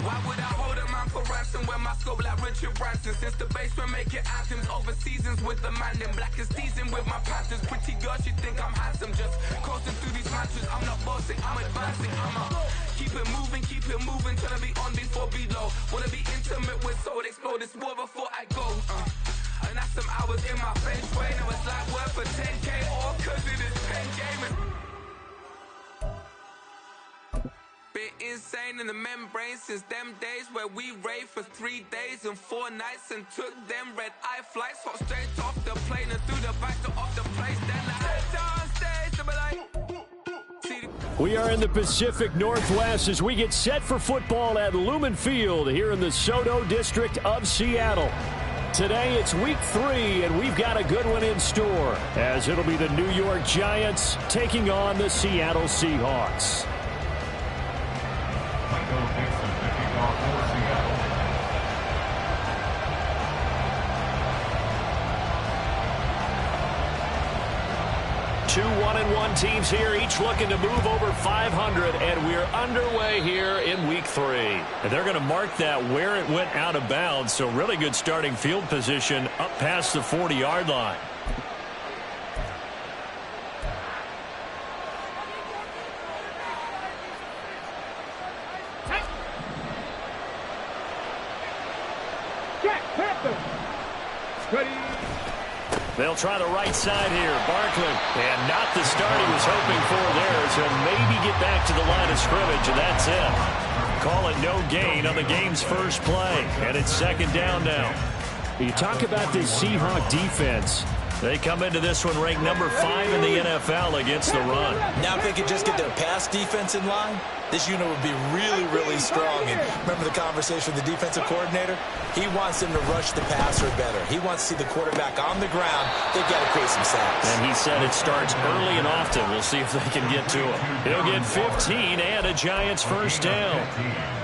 Why would I hold a man for ransom when my scope like Richard Branson? Since the basement making anthems over seasons with the man in black is teasing with my Panthers. Pretty girl, she think I'm handsome. Just coasting through these matches. I'm not bossing, I'm advancing. Keep it moving, trying to be on before below. Wanna be intimate with soul, explode this war before I go. And that's some hours in my feng shui. Now it's like worth for 10K, all cause it is pen gaming. Been insane in the membrane since them days where we raved for 3 days and 4 nights and took them red eye flights, hot straight off the plane and through the back door of the place. Then I head down stage to be like. We are in the Pacific Northwest as we get set for football at Lumen Field here in the Soto District of Seattle. Today it's week 3, and we've got a good one in store, as it'll be the New York Giants taking on the Seattle Seahawks. 2 1-1 teams here, each looking to move over 500, and we're underway here in week 3. And they're going to mark that where it went out of bounds, so really good starting field position up past the 40-yard line. They'll try the right side here. Barkley. And not the start he was hoping for there. So maybe get back to the line of scrimmage, and that's it. Call it no gain on the game's first play. And it's second down now. You talk about this Seahawk defense. They come into this one ranked number 5 in the NFL against the run. Now if they could just get their pass defense in line, this unit would be really, really strong. And remember the conversation with the defensive coordinator? He wants them to rush the passer better. He wants to see the quarterback on the ground. They've got to create some sacks. And he said it starts early and often. We'll see if they can get to him. He'll get 15 and a Giants first down.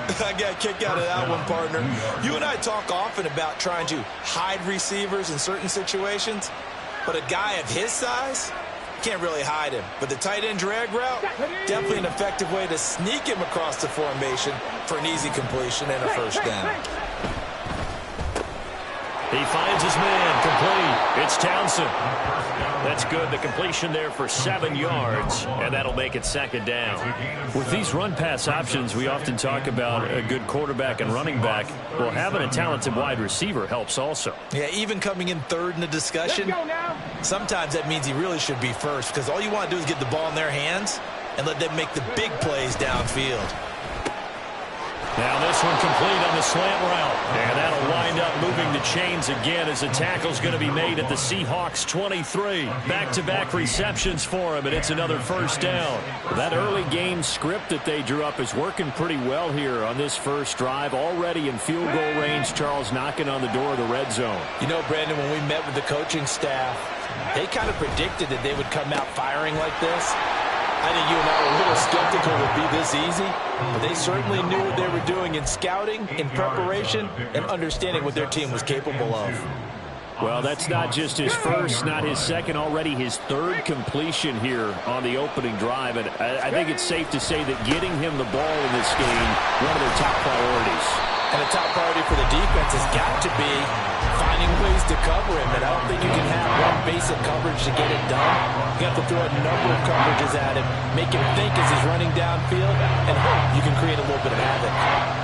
I got a kick out of that one, partner. You and I talk often about trying to hide receivers in certain situations. But a guy of his size, can't really hide him. But the tight end drag route, definitely an effective way to sneak him across the formation for an easy completion and a first down. He finds his man, complete. It's Townsend. That's good. The completion there for 7 yards, and that'll make it second down. With these run-pass options, we often talk about a good quarterback and running back. Well, having a talented wide receiver helps also. Yeah, even coming in third in the discussion, sometimes that means he really should be first, because all you want to do is get the ball in their hands and let them make the big plays downfield. Now this one complete on the slant route. And that'll wind up moving the chains again as the tackle's going to be made at the Seahawks 23. Back-to-back receptions for him, and it's another first down. That early game script that they drew up is working pretty well here on this first drive. Already in field goal range, Charles knocking on the door of the red zone. You know, Brandon, when we met with the coaching staff, they kind of predicted that they would come out firing like this. I think you and I were a little skeptical it would be this easy, but they certainly knew what they were doing in scouting, in preparation, and understanding what their team was capable of. Well, that's not just his first, not his second, already his third completion here on the opening drive. And I think it's safe to say that getting him the ball in this game, one of their top priorities. And the top priority for the defense has got to be finding ways to cover him. And I don't think you can have one basic coverage to get it done. You have to throw a number of coverages at him, make him think as he's running downfield, and hope you can create a little bit of havoc.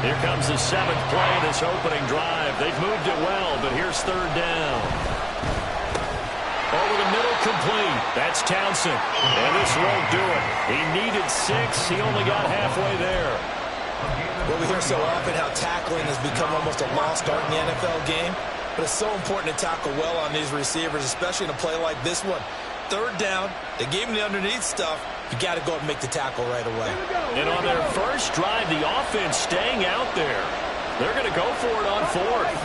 Here comes the 7th play of this opening drive. They've moved it well, but here's third down. Over the middle, complete. That's Townsend. And this won't do it. He needed 6. He only got halfway there. Well, we hear so often how tackling has become almost a lost art in the NFL game. But it's so important to tackle well on these receivers, especially in a play like this one. Third down, they gave him the underneath stuff. You got to go and make the tackle right away. And on their first drive, the offense staying out there. They're going to go for it on 4th.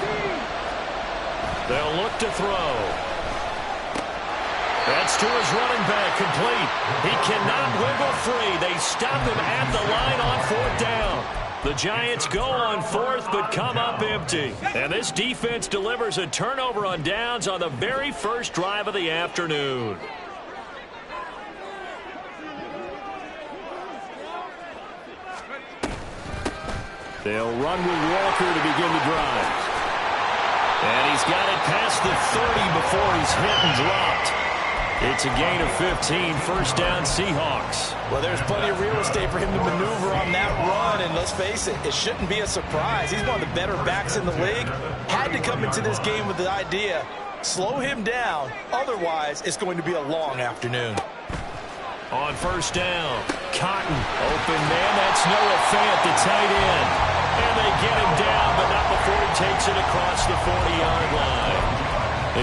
They'll look to throw. That's to his running back, complete. He cannot wiggle free. They stop him at the line on 4th down. The Giants go on 4th, but come up empty. And this defense delivers a turnover on downs on the very first drive of the afternoon. They'll run with Walker to begin the drive. And he's got it past the 30 before he's hit and dropped. It's a gain of 15, first down Seahawks. Well, there's plenty of real estate for him to maneuver on that run, and let's face it, it shouldn't be a surprise. He's one of the better backs in the league. Had to come into this game with the idea, slow him down, otherwise it's going to be a long afternoon. On first down, Cotton, open man, that's Noah Fant, the tight end. And they get him down, but not before he takes it across the 40-yard line.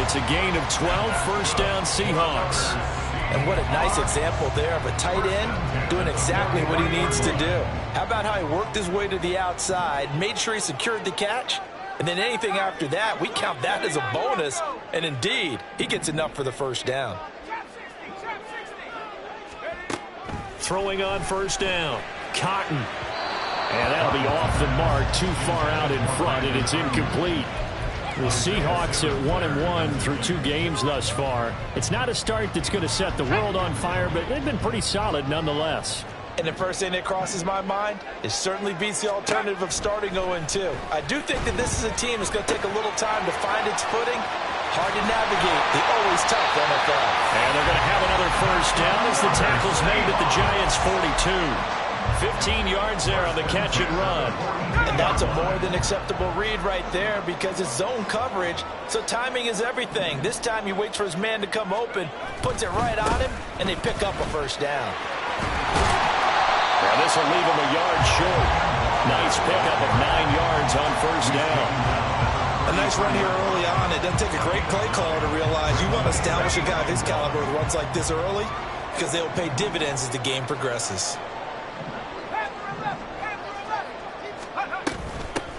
It's a gain of 12, first down Seahawks. And what a nice example there of a tight end doing exactly what he needs to do. How about how he worked his way to the outside, made sure he secured the catch, and then anything after that, we count that as a bonus. And indeed, he gets enough for the first down. Throwing on first down, Cotton. And that'll be off the mark, too far out in front, and it's incomplete. The Seahawks at 1-1 through 2 games thus far. It's not a start that's going to set the world on fire, but they've been pretty solid nonetheless. And the first thing that crosses my mind, it certainly beats the alternative of starting 0-2. I do think that this is a team that's going to take a little time to find its footing. Hard to navigate the always tough NFL. And they're going to have another first down as the tackle's made at the Giants' 42. 15 yards there on the catch and run. And that's a more than acceptable read right there because it's zone coverage, so timing is everything. This time he waits for his man to come open, puts it right on him, and they pick up a first down. Now this will leave him a yard short. Nice pickup of 9 yards on first down. A nice run here early on. It doesn't take a great play caller to realize you want to establish a guy of his caliber with runs like this early because they will pay dividends as the game progresses.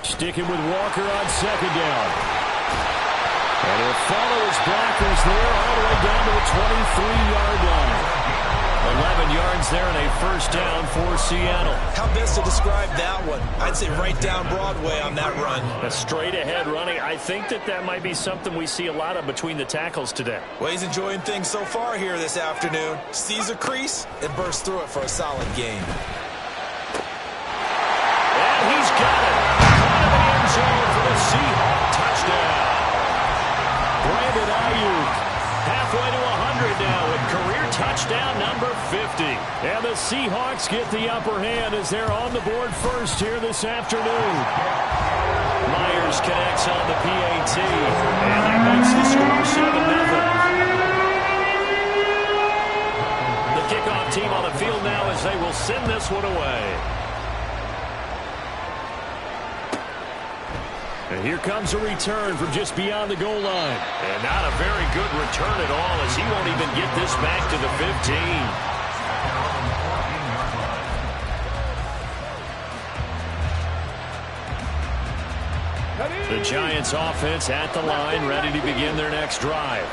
Sticking with Walker on second down. And he'll follow his blockers there all the way down to the 23-yard line. 11 yards there and a first down for Seattle. How best to describe that one? I'd say right down Broadway on that run. A straight-ahead running. I think that might be something we see a lot of between the tackles today. Well, he's enjoying things so far here this afternoon. Sees a crease and bursts through it for a solid gain. And he's got it. For the Seahawk touchdown. Brandon Ayuk halfway to 100 now with career touchdown number 50. And the Seahawks get the upper hand as they're on the board first here this afternoon. Myers connects on the PAT, and that makes the score 7-0. The kickoff team on the field now as they will send this one away. And here comes a return from just beyond the goal line. And not a very good return at all as he won't even get this back to the 15. The Giants offense at the line, ready to begin their next drive.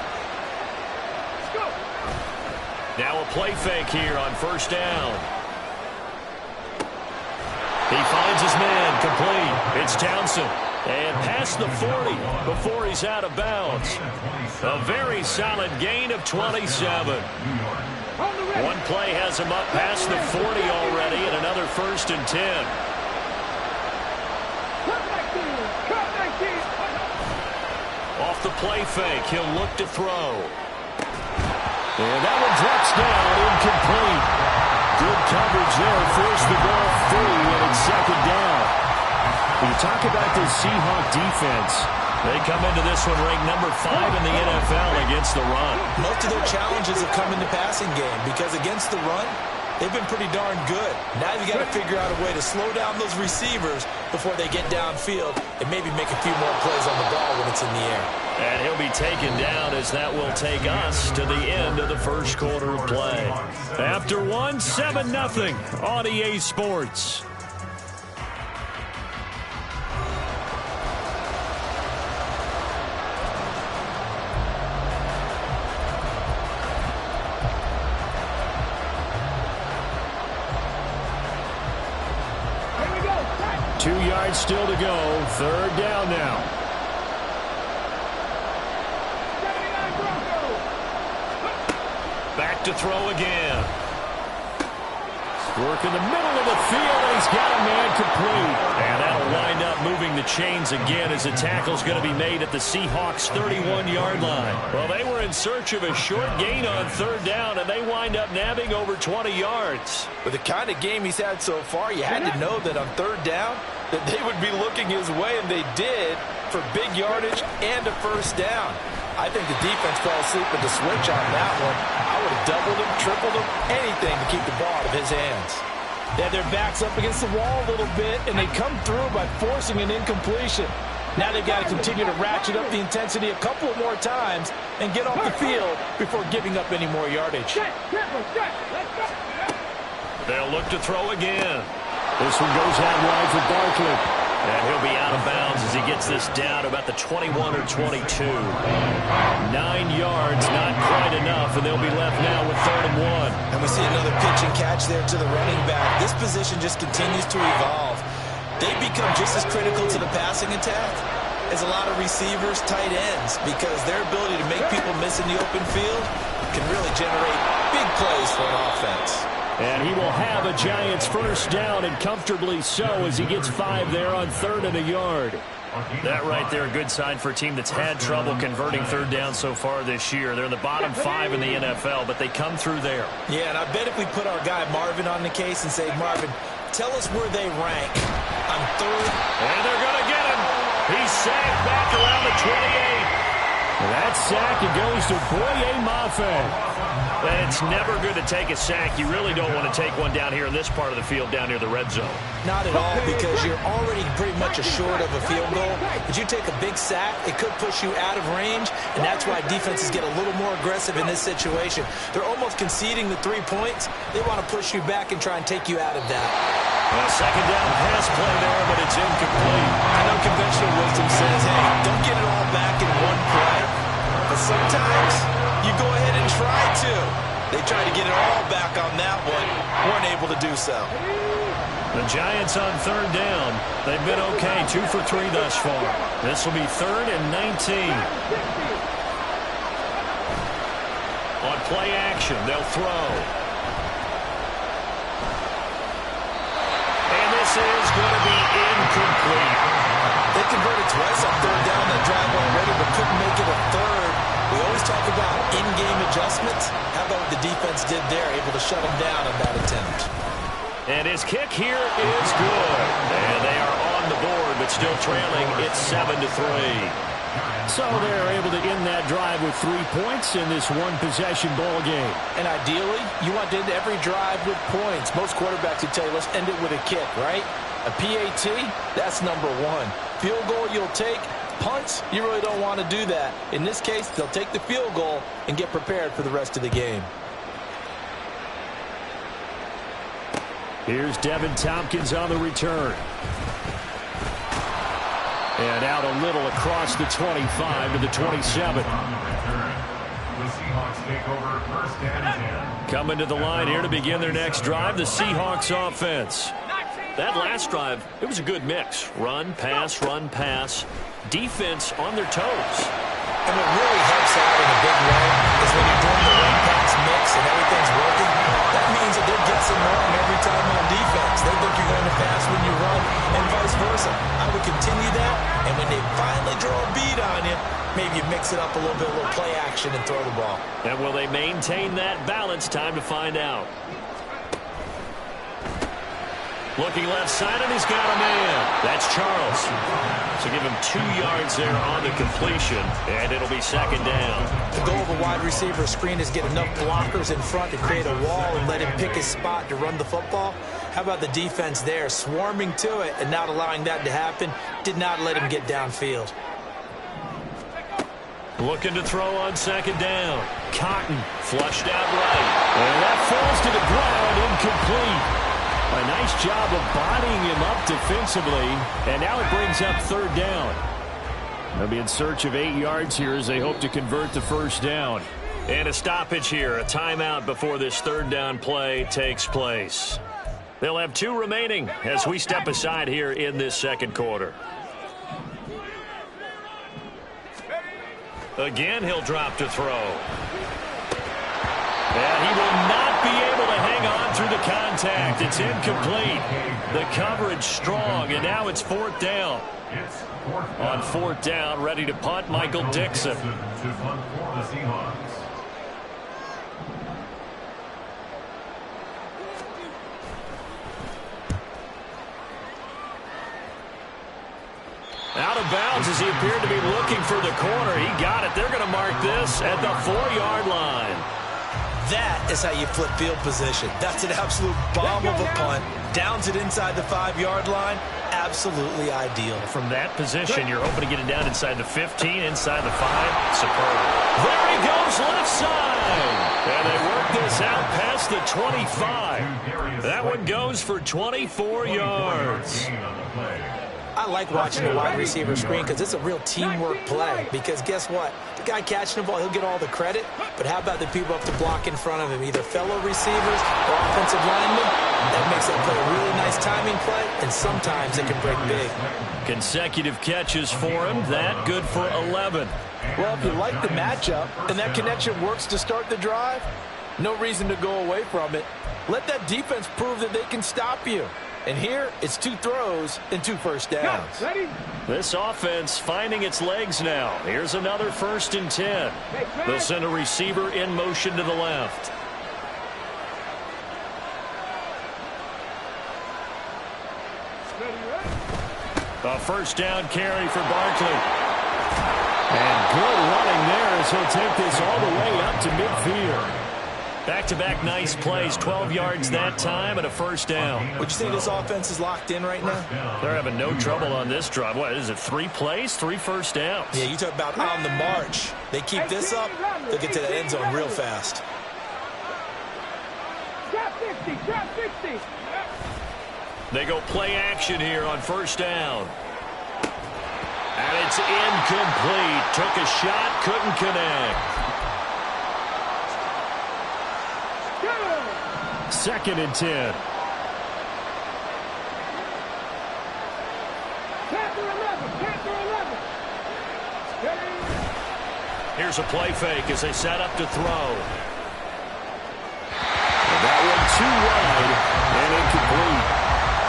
Now a play fake here on first down. He finds his man, complete. It's Townsend. And past the 40 before he's out of bounds. A very solid gain of 27. One play has him up past the 40 already, and another first and 10. Off the play fake, he'll look to throw. And that one drops down, incomplete. Good coverage there, forced the ball free, and it's second down. When you talk about this Seahawk defense, they come into this one ranked number 5 in the NFL against the run. Most of their challenges have come in the passing game because against the run, they've been pretty darn good. Now you've got to figure out a way to slow down those receivers before they get downfield and maybe make a few more plays on the ball when it's in the air. And he'll be taken down as that will take us to the end of the first quarter of play. After one, 7-0 on EA Sports. Still to go. Third down now. Back to throw again. Work in the middle of the field, and he's got a man complete. And that'll wind up moving the chains again as the tackle's going to be made at the Seahawks' 31-yard line. Well, they were in search of a short gain on third down, and they wind up nabbing over 20 yards. With the kind of game he's had so far, you had to know that on third down that they would be looking his way, and they did, for big yardage and a first down. I think the defense fell asleep with the switch on that one. I would have doubled him, tripled him, anything to keep the ball out of his hands. They had their backs up against the wall a little bit, and they come through by forcing an incompletion. Now they've got to continue to ratchet up the intensity a couple of more times and get off the field before giving up any more yardage. They'll look to throw again. This one goes out wide for Barkley. And he'll be out of bounds as he gets this down about the 21 or 22. 9 yards, not quite enough, and they'll be left now with 3rd and 1. And we see another pitch and catch there to the running back. This position just continues to evolve. They become just as critical to the passing attack as a lot of receivers, tight ends, because their ability to make people miss in the open field can really generate big plays for an offense. And he will have a Giants first down, and comfortably so, as he gets 5 there on 3rd and a yard. That right there, a good sign for a team that's had trouble converting third down so far this year. They're in the bottom 5 in the NFL, but they come through there. Yeah, and I bet if we put our guy Marvin on the case and say, Marvin, tell us where they rank on 3rd. And they're going to get him. He's sacked back around the 28. That sack, it goes to Boye Mafe. It's never good to take a sack. You really don't want to take one down here in this part of the field, down near the red zone. Not at all, because you're already pretty much assured of a field goal. But you take a big sack, it could push you out of range, and that's why defenses get a little more aggressive in this situation. They're almost conceding the 3 points. They want to push you back and try and take you out of that. Well, second down pass play there, but it's incomplete. I know conventional wisdom says, hey, don't get it all back in one play. But sometimes you go ahead and try to. They tried to get it all back on that one. Weren't able to do so. The Giants on 3rd down. They've been okay, 2 for 3 thus far. This will be 3rd and 19. On play action, they'll throw. And this is going to be incomplete. They converted twice on 3rd down that drive already, but couldn't make it a 3rd. We always talk about in-game adjustments. How about what the defense did there, able to shut them down on that attempt. And his kick here is good. And they are on the board, but still trailing. It's 7-3. So they're able to end that drive with 3 points in this one-possession ball game. And ideally, you want to end every drive with points. Most quarterbacks would tell you, let's end it with a kick, right? A PAT, that's number 1. Field goal you'll take. Punts, you really don't want to do that. In this case, they'll take the field goal and get prepared for the rest of the game. Here's Devin Tompkins on the return. And out a little across the 25 to the 27. The Seahawks take over 1st and 10. Coming to the line here to begin their next drive, the Seahawks offense. That last drive, it was a good mix. Run, pass, defense on their toes. And what really helps out in a big way is when you're doing the run-pass mix and everything's working, that means that they're guessing wrong every time on defense. They think you're going to pass when you run and vice versa. I would continue that, and when they finally draw a beat on you, maybe you mix it up a little bit, a little play action, and throw the ball. And will they maintain that balance? Time to find out. Looking left side, and he's got a man. That's Charles. So give him 2 yards there on the completion, and it'll be 2nd down. The goal of a wide receiver screen is get enough blockers in front to create a wall and let him pick his spot to run the football. How about the defense there, swarming to it and not allowing that to happen? Did not let him get downfield. Looking to throw on 2nd down. Cotton flushed out right. And that falls to the ground, incomplete. A nice job of bodying him up defensively, and now it brings up 3rd down. They'll be in search of 8 yards here as they hope to convert the 1st down. And a stoppage here, a timeout before this 3rd down play takes place. They'll have 2 remaining as we step aside here in this 2nd quarter. Again, he'll drop to throw. And he will not be able to hang on through the contact. contact. It's incomplete. The coverage strong, and now it's fourth down. On fourth down, ready to punt, Michael Dixon. Out of bounds as he appeared to be looking for the corner. He got it. They're going to mark this at the 4-yard line. That is how you flip field position. That's an absolute bomb of a punt. Downs it inside the 5-yard line. Absolutely ideal. From that position, you're hoping to get it down inside the 15, inside the 5. Superb. There he goes, left side. And they work this out past the 25. That one goes for 24 yards. I like watching the wide receiver screen because it's a real teamwork play. Because guess what? The guy catching the ball, he'll get all the credit. But how about the people up to block in front of him? Either fellow receivers or offensive linemen. That makes that play a really nice timing play. And sometimes it can break big. Consecutive catches for him. That good for 11. Well, if you like the matchup and that connection works to start the drive, no reason to go away from it. Let that defense prove that they can stop you. And here, it's 2 throws and 2 first downs. This offense finding its legs now. Here's another 1st and 10. They'll send a receiver in motion to the left. A first down carry for Barkley. And good running there as he'll take this all the way up to midfield. Back-to-back nice plays, 12 yards that time and a first down. Would you say this offense is locked in right now? They're having no trouble on this drive. What is it, 3 plays, 3 first downs? Yeah, you talk about on the march. They keep this up, they'll get to the end zone real fast. They go play action here on first down. And it's incomplete. Took a shot, couldn't connect. 2nd and 10. Here's a play fake as they set up to throw. And that one too wide and incomplete.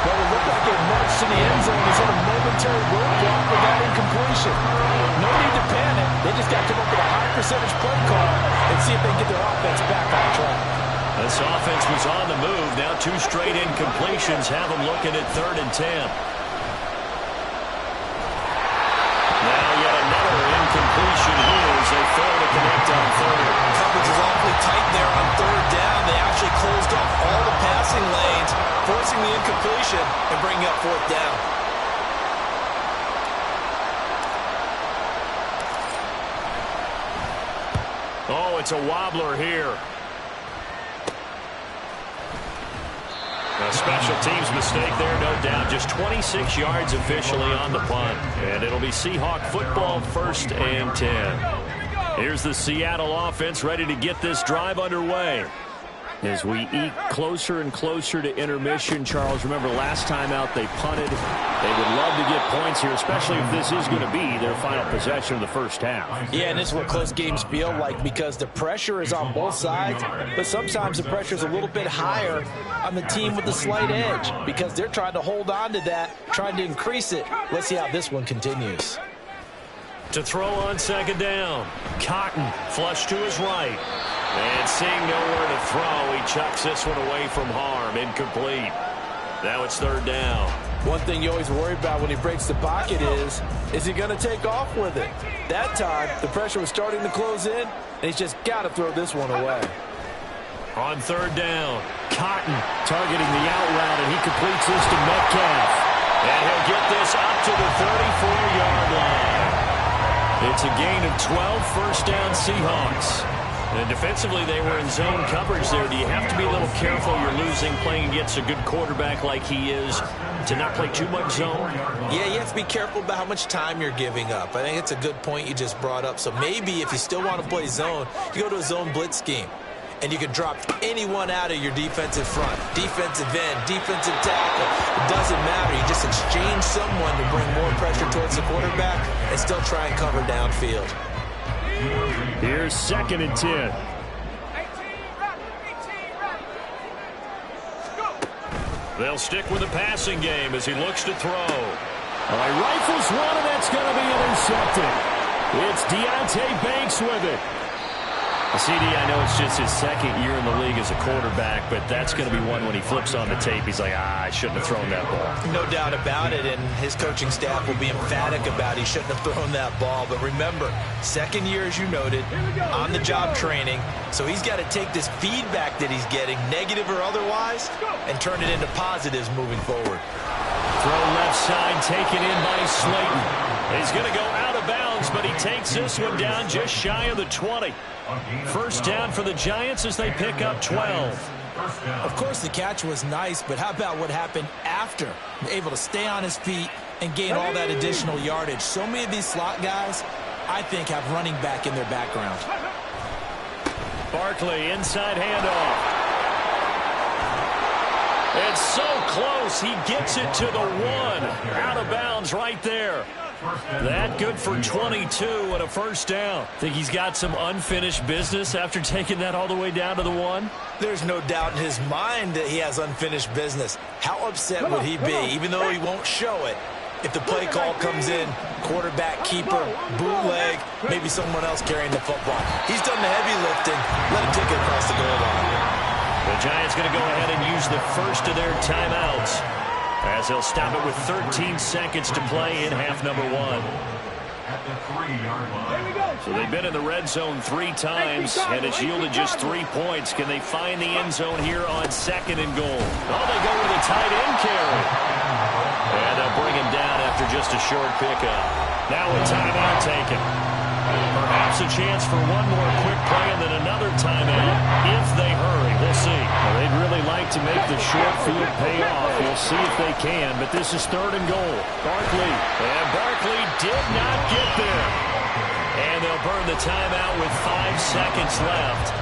Well, it looked like it marched to the end zone. He's had a momentary roadblock with that incompletion. No need to panic. They just got to come up with a high percentage play call and see if they can get their offense back on track. This offense was on the move. Now 2 straight incompletions have them looking at 3rd and 10. Now yet another incompletion here as they fail to connect on 3rd. Coverage is awfully tight there on 3rd down. They actually closed off all the passing lanes, forcing the incompletion and bringing up 4th down. Oh, it's a wobbler here. A special teams mistake there, no doubt. Just 26 yards officially on the punt. And it'll be Seahawk football, 1st and 10. Here's the Seattle offense ready to get this drive underway. As we eke closer and closer to intermission, Charles, remember last time out they punted. They would love to get points here, especially if this is going to be their final possession of the first half. Yeah, and this is what close games feel like because the pressure is on both sides, but sometimes the pressure is a little bit higher on the team with the slight edge because they're trying to hold on to that, trying to increase it. Let's see how this one continues. To throw on 2nd down. Cotton flush to his right. And seeing nowhere to throw, he chucks this one away from harm. Incomplete. Now it's 3rd down. One thing you always worry about when he breaks the pocket is he going to take off with it? That time, the pressure was starting to close in, and he's just got to throw this one away. On 3rd down, Cotton targeting the out route, and he completes this to Metcalf. And he'll get this up to the 34-yard line. It's a gain of 12, first down Seahawks. And defensively, they were in zone coverage there. Do you have to be a little careful? You're losing playing against a good quarterback like he is to not play too much zone? Yeah, you have to be careful about how much time you're giving up. I think it's a good point you just brought up. So maybe if you still want to play zone, you go to a zone blitz scheme. And you can drop anyone out of your defensive front. Defensive end, defensive tackle. It doesn't matter. You just exchange someone to bring more pressure towards the quarterback and still try and cover downfield. Here's 2nd and 10. They'll stick with the passing game as he looks to throw. All right, rifles one, and that's going to be intercepted. It's Deonte Banks with it. CD, I know it's just his second year in the league as a quarterback, but that's going to be one when he flips on the tape. He's like, I shouldn't have thrown that ball. No doubt about it, and his coaching staff will be emphatic about he shouldn't have thrown that ball. But remember, second year, as you noted, on-the-job training, so he's got to take this feedback that he's getting, negative or otherwise, and turn it into positives moving forward. Throw left side, taken in by Slayton. He's going to go out of bounds, but he takes this one down just shy of the 20. First down for the Giants as they pick up 12. Of course, the catch was nice, but how about what happened after? Able to stay on his feet and gain all that additional yardage. So many of these slot guys, I think, have running back in their background. Barkley, inside handoff. It's so close. He gets it to the 1. Out of bounds right there. That good for 22 and a first down. Think he's got some unfinished business after taking that all the way down to the 1? There's no doubt in his mind that he has unfinished business. How upset would he be, even though he won't show it, if the play call comes in, quarterback, keeper, bootleg, maybe someone else carrying the football. He's done the heavy lifting. Let him take it across the goal line. The Giants going to go ahead and use the first of their timeouts, as they'll stop it with 13 seconds to play in half number 1. At the 3-yard line. So they've been in the red zone 3 times, and it's yielded just 3 points. Can they find the end zone here on 2nd and goal? Oh, they go with a tight end carry. And they'll bring him down after just a short pickup. Now a timeout taken. Perhaps a chance for one more quick play and then another timeout if they hurry. We'll see. Well, they'd really like to make the short field pay off. We'll see if they can, but this is 3rd and goal. Barkley, and Barkley did not get there. And they'll burn the timeout with 5 seconds left.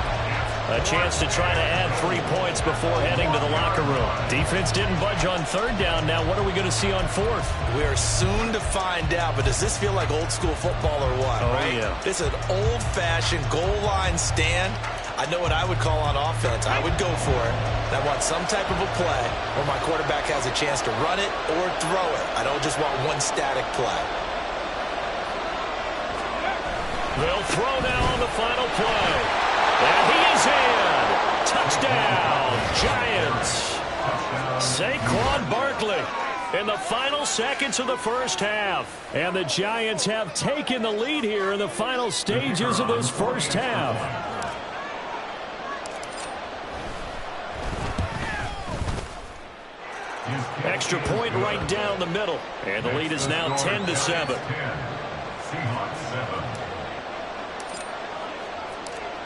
A chance to try to add 3 points before heading to the locker room. Defense didn't budge on 3rd down. Now what are we going to see on 4th? We're soon to find out, but does this feel like old school football or what? Oh, right? Yeah. It's an old-fashioned goal line stand. I know what I would call on offense. I would go for it. I want some type of a play where my quarterback has a chance to run it or throw it. I don't just want one static play. They'll throw now on the final play. And he is in. Touchdown, Giants. Saquon Barkley in the final seconds of the first half. And the Giants have taken the lead here in the final stages of this first half. Extra point right down the middle. And the lead is now 10-7. Seahawks 7.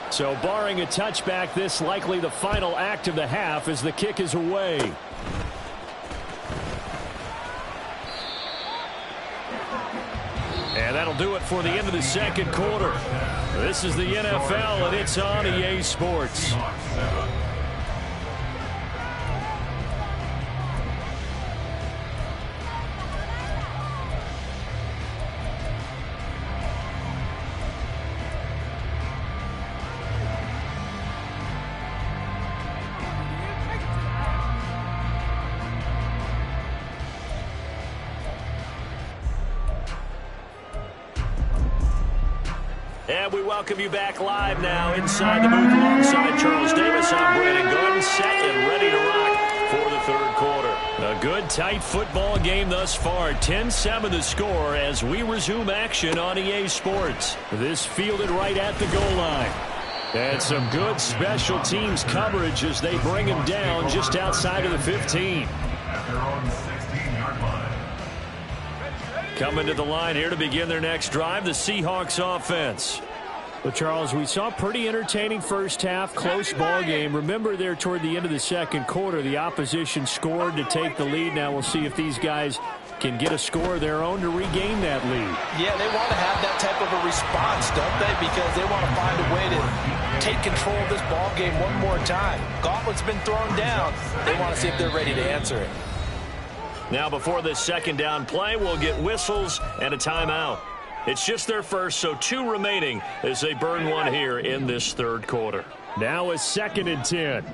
So barring a touchback, this likely the final act of the half as the kick is away. And that'll do it for the end of the second quarter. This is the NFL, and it's on EA Sports. And we welcome you back live now inside the booth alongside Charles Davis. I'm Brandon Gordon, set and ready to rock for the third quarter. A good, tight football game thus far. 10-7 the score as we resume action on EA Sports. This fielded right at the goal line. And some good special teams coverage as they bring him down just outside of the 15. At their own 16-yard line. Coming to the line here to begin their next drive, the Seahawks offense. Well, Charles, we saw a pretty entertaining first half, close ball game. Remember there toward the end of the second quarter, the opposition scored to take the lead. Now we'll see if these guys can get a score of their own to regain that lead. Yeah, they want to have that type of a response, don't they? Because they want to find a way to take control of this ball game one more time. Gauntlet's been thrown down. They want to see if they're ready to answer it. Now before this second down play, we'll get whistles and a timeout. It's just their first, so 2 remaining as they burn one here in this third quarter. Now a 2nd and 10.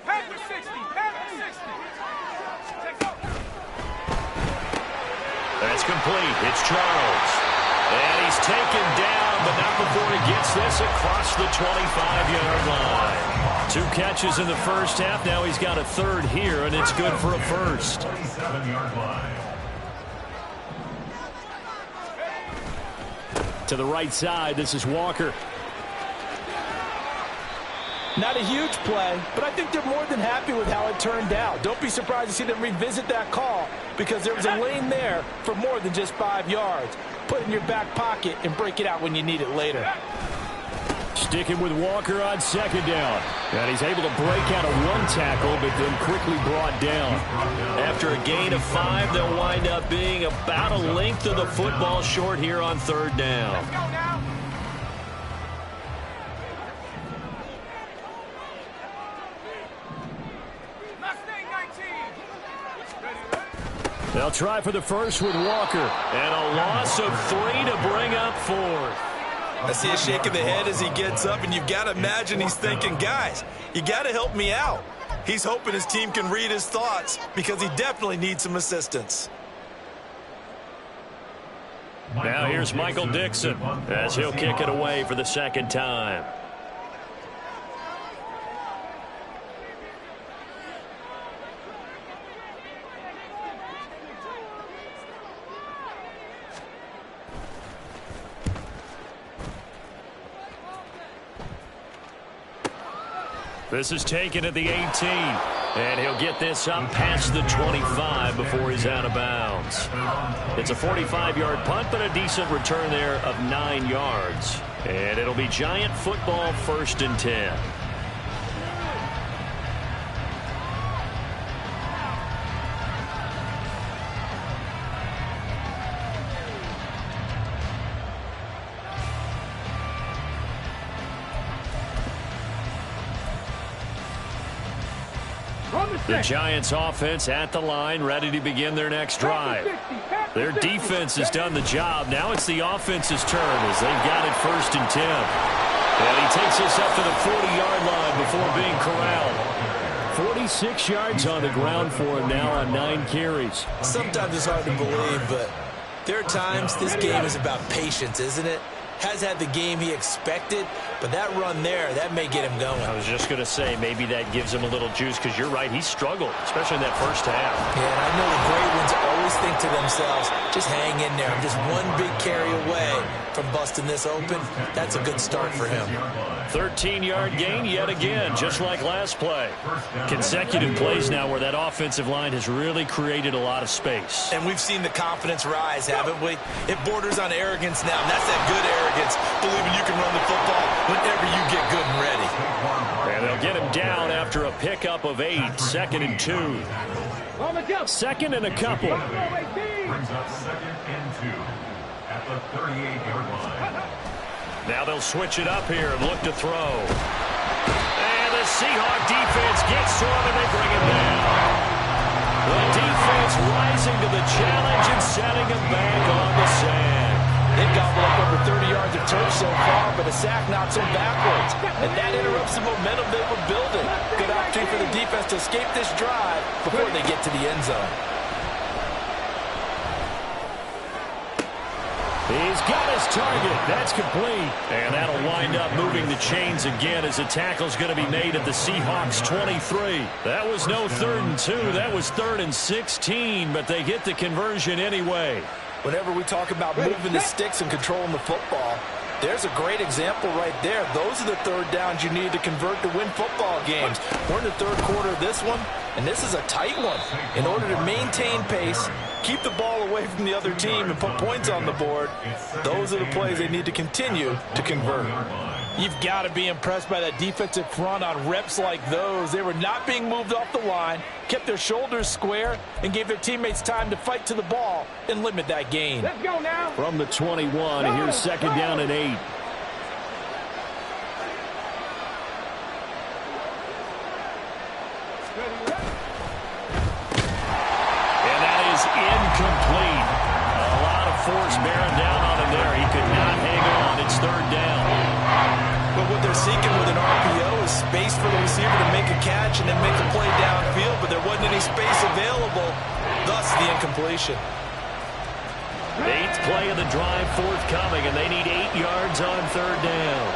Pack 60, pack 60. It's complete. It's Charles. And he's taken down, but not before he gets this across the 25-yard line. 2 catches in the first half. Now he's got a third here, and it's good for a first. 27-yard line. To the right side, this is Walker. Not a huge play, but I think they're more than happy with how it turned out. Don't be surprised to see them revisit that call because there was a lane there for more than just 5 yards. Put it in your back pocket and break it out when you need it later. Sticking with Walker on second down. And he's able to break out of 1 tackle, but then quickly brought down. After a gain of 5, they'll wind up being about a length of the football short here on third down. They'll try for the first with Walker. And a loss of 3 to bring up 4th. I see a shake of the head as he gets up, and you've got to imagine he's thinking, guys, you got to help me out. He's hoping his team can read his thoughts because he definitely needs some assistance. Now here's Michael Dixon as he'll kick it away for the second time. This is taken at the 18, and he'll get this up past the 25 before he's out of bounds. It's a 45-yard punt, but a decent return there of 9 yards. And it'll be Giant football 1st and 10. The Giants offense at the line, ready to begin their next drive. Their defense has done the job. Now it's the offense's turn as they've got it 1st and 10. And he takes this up to the 40-yard line before being corralled. 46 yards on the ground for him now on 9 carries. Sometimes it's hard to believe, but there are times this game is about patience, isn't it? Has had the game he expected, but that run there, that may get him going. I was just going to say, maybe that gives him a little juice because you're right, he struggled, especially in that first half. Yeah, and I know the great ones always think to themselves, just hang in there. I'm just one big carry away from busting this open. That's a good start for him. 13-yard gain yet again, just like last play. Consecutive plays now where that offensive line has really created a lot of space. And we've seen the confidence rise, haven't we? It borders on arrogance now, and that's that good arrogance, believing you can run the football whenever you get good and ready. And they'll get him down after a pickup of 8, 2nd and 2. 2nd and a couple. Brings up 2nd and 2 at the 38-yard line. Now they'll switch it up here and look to throw. And the Seahawk defense gets to him and they bring him down. The defense rising to the challenge and setting him back on the sand. They've gobbled up over 30 yards of turf so far, but a sack knocks them backwards. And that interrupts the momentum they were building. Good opportunity for the defense to escape this drive before they get to the end zone. He's got his target. That's complete. And that'll wind up moving the chains again as a tackle's going to be made at the Seahawks 23. That was no 3rd and 2. That was 3rd and 16, but they get the conversion anyway. Whenever we talk about moving the sticks and controlling the football, there's a great example right there. Those are the 3rd downs you need to convert to win football games. We're in the 3rd quarter of this one, and this is a tight one. In order to maintain pace, keep the ball away from the other team, and put points on the board, those are the plays they need to continue to convert. You've got to be impressed by that defensive front on reps like those. They were not being moved off the line, kept their shoulders square, and gave their teammates time to fight to the ball and limit that gain. Let's go now. From the 21, here's 2nd down and 8. And that is incomplete. A lot of force bearing down on him there. He could not hang on. It's 3rd down. But what they're seeking with an RPO is space for the receiver to make a catch and then make a play downfield, but there wasn't any space available, thus the incompletion. Eighth play of the drive forthcoming, and they need 8 yards on third down.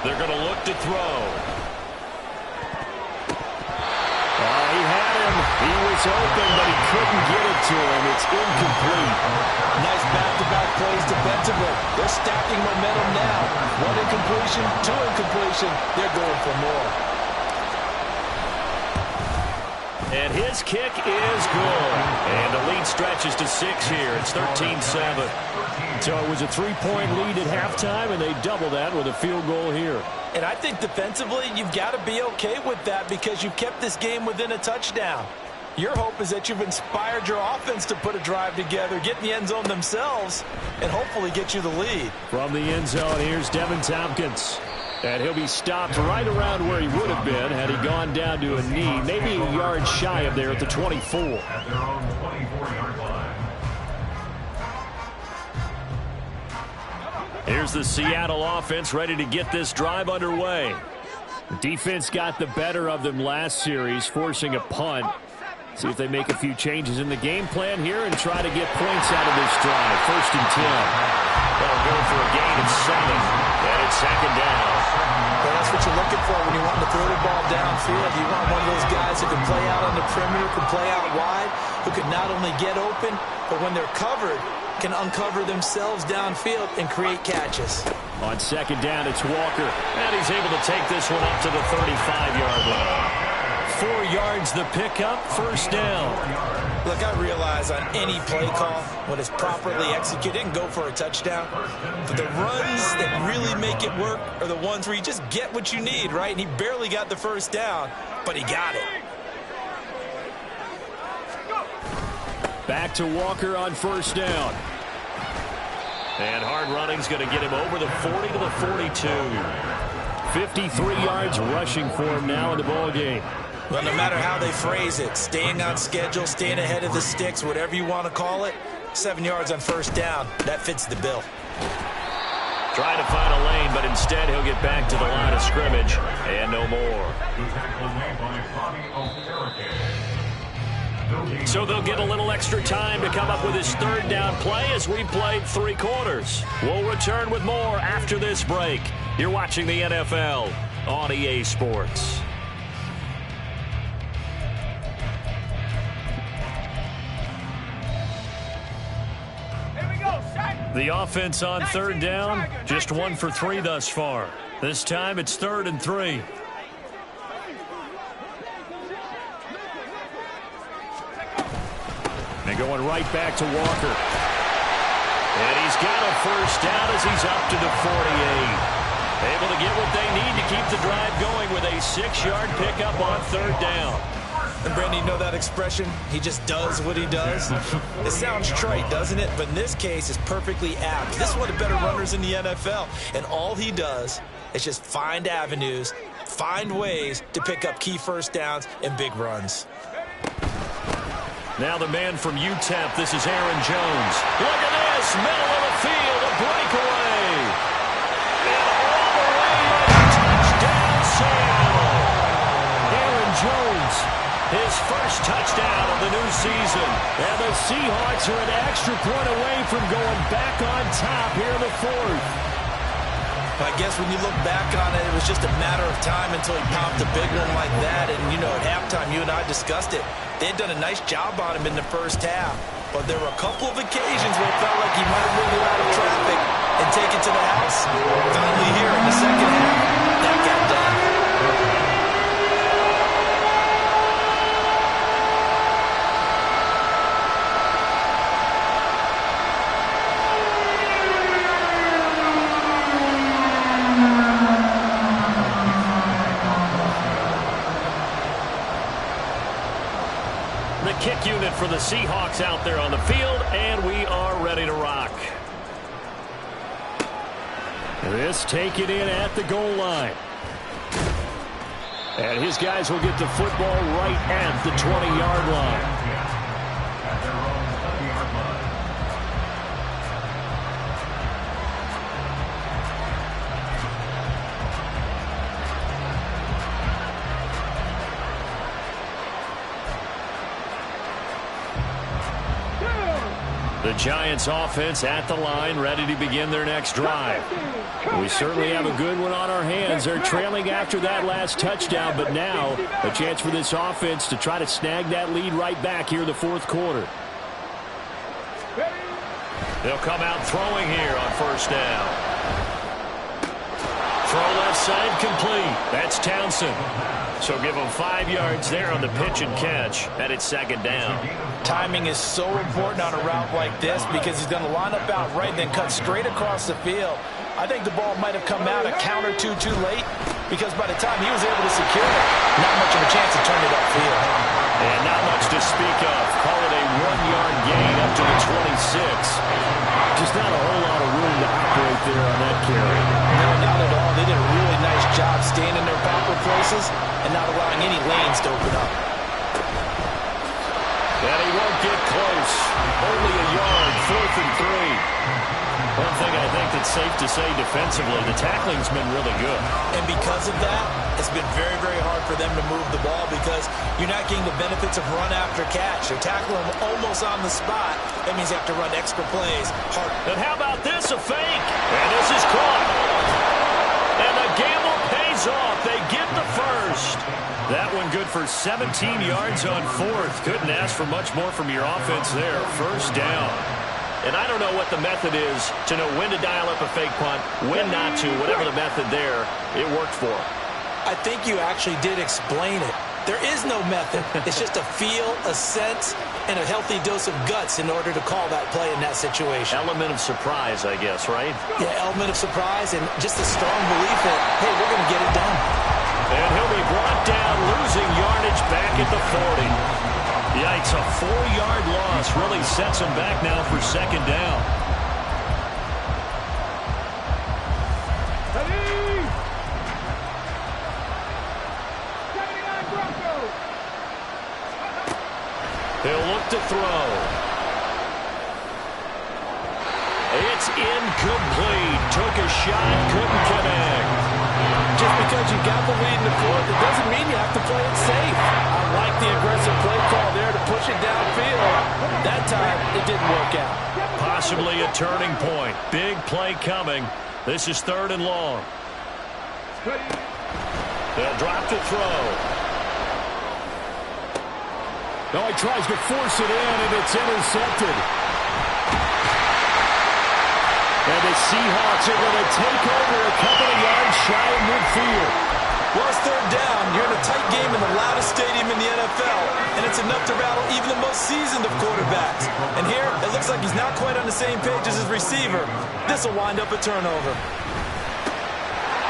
They're going to look to throw. Oh, he had him. He was open, but he couldn't get it to him. It's incomplete. Nice back-to-back plays defensively. They're stacking momentum now. 1 incompletion, 2 incompletion. They're going for more. And his kick is good. And the lead stretches to 6 here. It's 13-7. So it was a 3-point lead at halftime, and they double that with a field goal here. And I think defensively, you've got to be okay with that because you've kept this game within a touchdown. Your hope is that you've inspired your offense to put a drive together, get in the end zone themselves, and hopefully get you the lead. From the end zone, here's Devin Tompkins. And he'll be stopped right around where he would have been had he gone down to a knee, maybe a yard shy of there at the 24. At their own 24-yard line. Here's the Seattle offense ready to get this drive underway. The defense got the better of them last series, forcing a punt. See if they make a few changes in the game plan here and try to get points out of this drive. 1st and 10. They'll go for a gain of 7. And it's 2nd down. Well, that's what you're looking for when you want to throw the ball downfield. You want one of those guys who can play out on the perimeter, can play out wide, who can not only get open, but when they're covered, can uncover themselves downfield and create catches. On 2nd down, it's Walker. And he's able to take this one up to the 35-yard line. 4 yards the pickup, 1st down. Look, I realize on any play call, when it's properly executed, and go for a touchdown. But the runs that really make it work are the ones where you just get what you need, right? And he barely got the 1st down, but he got it. Back to Walker on 1st down. And hard running's going to get him over the 40 to the 42. 53 yards rushing for him now in the ball game. Well, no matter how they phrase it, staying on schedule, staying ahead of the sticks, whatever you want to call it, 7 yards on 1st down, that fits the bill. Trying to find a lane, but instead he'll get back to the line of scrimmage and no more. So they'll get a little extra time to come up with his 3rd down play as we played 3 quarters. We'll return with more after this break. You're watching the NFL on EA Sports. The offense on 3rd down, just 1 for 3 thus far. This time it's 3rd and 3. And going right back to Walker. And he's got a 1st down as he's up to the 48. Able to get what they need to keep the drive going with a 6-yard pickup on 3rd down. And Brandon, you know that expression? He just does what he does. It sounds trite, doesn't it? But in this case, it's perfectly apt. This is one of the better runners in the NFL. And all he does is just find avenues, find ways to pick up key 1st downs and big runs. Now the man from UTEP, this is Aaron Jones. Look at this, middle of the field, a breakaway. And all the way to touchdown, Seattle. Aaron Jones, his 1st touchdown of the new season. And the Seahawks are an extra point away from going back on top here in the 4th. I guess when you look back on it, it was just a matter of time until he popped a big one like that. And, you know, at halftime, you and I discussed it. They had done a nice job on him in the 1st half. But there were a couple of occasions where it felt like he might have moved out of traffic and take it to the house. Finally here in the 2nd half, that got done. Kick unit for the Seahawks out there on the field, and we are ready to rock. This taken in at the goal line. And his guys will get the football right at the 20-yard line. At their own 20-yard line. The Giants offense at the line, ready to begin their next drive. We certainly have a good one on our hands. They're trailing after that last touchdown, but now a chance for this offense to try to snag that lead right back here in the fourth quarter. They'll come out throwing here on first down. Throw left side complete. That's Townsend. So give him 5 yards there on the pitch and catch, and it's second down. Timing is so important on a route like this because he's going to line up out right, then cut straight across the field. I think the ball might have come out a count or two too late because by the time he was able to secure it, not much of a chance to turn it upfield. And not much to speak of. Call it a 1-yard gain up to the 26. Just not a whole lot of room to operate there on that carry. No, not at all. They did a really nice job staying in their proper places and not allowing any lanes to open up. And he won't get close. Only a yard, 4th and 3. One thing I think that's safe to say defensively, the tackling's been really good. And because of that, it's been very, very hard for them to move the ball because you're not getting the benefits of run after catch. They're tackling them almost on the spot. That means you have to run extra plays. Hard. And how about this, a fake? And this is caught. And the gamble pays off. They get the first. That one good for 17 yards on 4th. Couldn't ask for much more from your offense there. First down. And I don't know what the method is to know when to dial up a fake punt, when not to, whatever the method there, it worked for him. I think you actually did explain it. There is no method. It's just a feel, a sense, and a healthy dose of guts in order to call that play in that situation. Element of surprise, I guess, right? Yeah, element of surprise and just a strong belief that, hey, we're going to get it done. And he'll be brought down, losing yardage back at the 40. Yikes, a 4-yard loss really sets him back now for second down. He'll look to throw. It's incomplete. Took a shot, couldn't connect. Just because you got the lead in the fourth, it doesn't mean you have to play it safe. I like the aggressive play call there to push it downfield. That time, it didn't work out. Possibly a turning point. Big play coming. This is 3rd and long. They'll drop to throw. No, he tries to force it in, and it's intercepted. And the Seahawks are going to take over a couple of yards shy of midfield. Well, it's 3rd down. You're in a tight game in the loudest stadium in the NFL, and it's enough to rattle even the most seasoned of quarterbacks. And here, it looks like he's not quite on the same page as his receiver. This will wind up a turnover.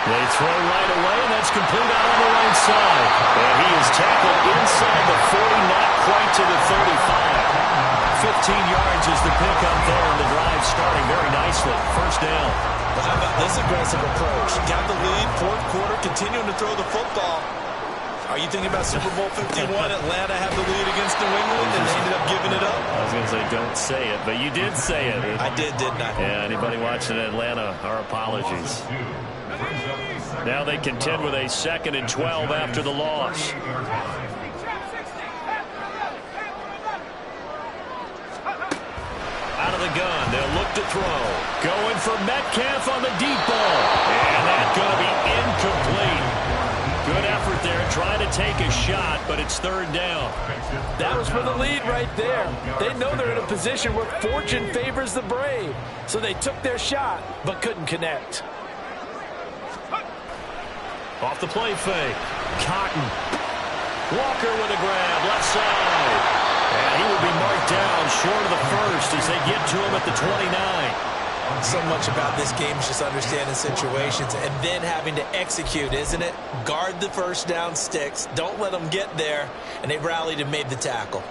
They throw right away, and that's complete out on the right side. And he is tackled inside the 40, not quite to the 35. 15 yards is the pickup there, and the drive starting very nicely. First down. Well, how about this aggressive approach? Got the lead, 4th quarter, continuing to throw the football. Are you thinking about Super Bowl 51? Atlanta had the lead against New England, and they ended up giving it up? I was going to say, don't say it, but you did say it. I did, didn't I? Yeah, anybody watching Atlanta, our apologies. Now they contend with a 2nd and 12 after the loss. Out of the gun, they'll look to throw. Going for Metcalf on the deep ball. And that's going to be incomplete. Good effort there, trying to take a shot, but it's 3rd down. That was for the lead right there. They know they're in a position where fortune favors the brave. So they took their shot, but couldn't connect. Off the play fake. Cotton. Walker with a grab, left side. And he will be marked down short of the first as they get to him at the 29. So much about this game is just understanding situations and then having to execute, isn't it? Guard the first down sticks. Don't let them get there. And they rallied and made the tackle.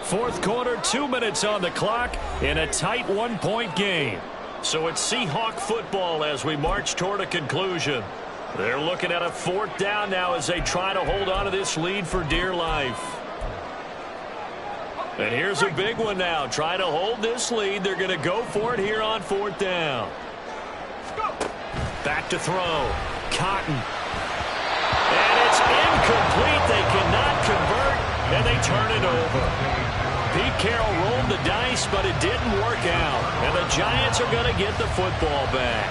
Fourth quarter, 2 minutes on the clock in a tight 1-point game. So it's Seahawk football as we march toward a conclusion. They're looking at a 4th down now as they try to hold on to this lead for dear life. And here's a big one now. Try to hold this lead. They're going to go for it here on 4th down. Back to throw. Cotton. And it's It's incomplete. They cannot convert, and they turn it over. Pete Carroll rolled the dice, but it didn't work out. And the Giants are going to get the football back.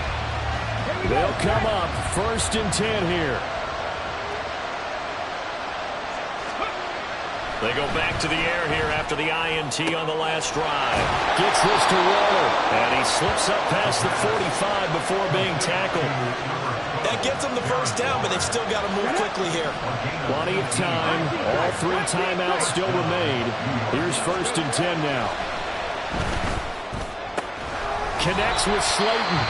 They'll come up 1st and 10 here. They go back to the air here after the INT on the last drive. Gets this to Waller. And he slips up past the 45 before being tackled. That gets them the first down, but they've still got to move quickly here. Plenty of time. All 3 timeouts still remain. Here's 1st and 10 now. Connects with Slayton.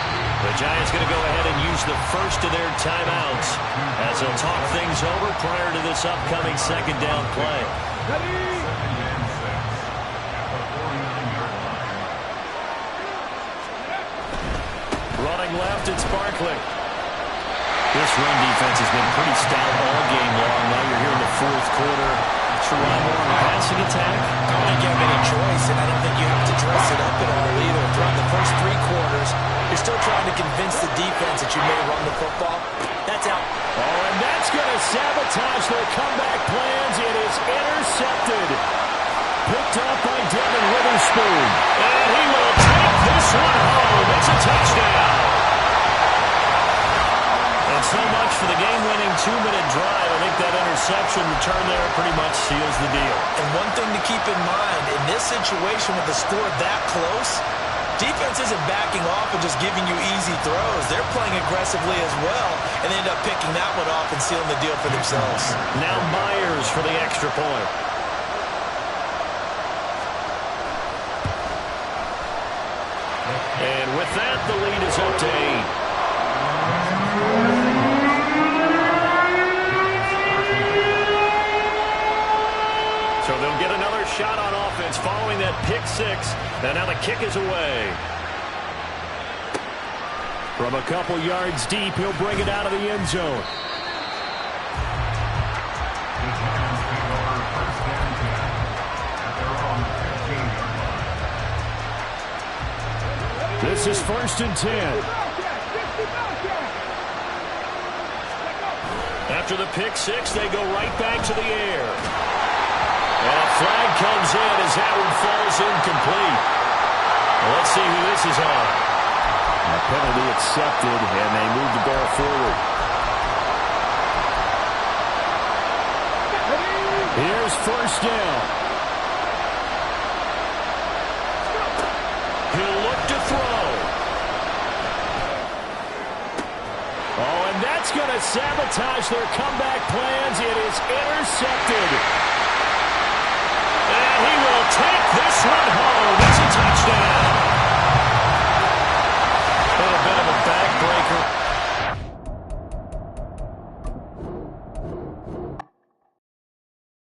The Giants going to go ahead and use the first of their timeouts as they'll talk things over prior to this upcoming 2nd down play. Running left, it's Barkley. This run defense has been pretty stout all game long. Now you're here in the 4th quarter. Should rely more on the passing attack? I don't think you have any choice, and I don't think you have to dress it up at all either. Throughout the first 3 quarters, you're still trying to convince the defense that you may run the football. That's out. Oh, and that's going to sabotage their comeback plans. It is intercepted. Picked up by Devin Witherspoon. And he will take this one home. It's a touchdown. And so much for the game-winning 2-minute drive. I think that interception return there pretty much seals the deal. And one thing to keep in mind, in this situation with the score that close, defense isn't backing off and just giving you easy throws. They're playing aggressively as well and end up picking that one off and sealing the deal for themselves. Now Myers for the extra point. And with that, the lead is up to 8. So they'll get another shot on offense following that pick 6. And now the kick is away. From a couple yards deep, he'll bring it out of the end zone. This is 1st and 10. After the pick 6, they go right back to the air. And a flag comes in as that one falls incomplete. Well, let's see who this is on. A penalty accepted, and they move the ball forward. Here's 1st down. He'll look to throw. Oh, and that's going to sabotage their comeback plans. It is intercepted.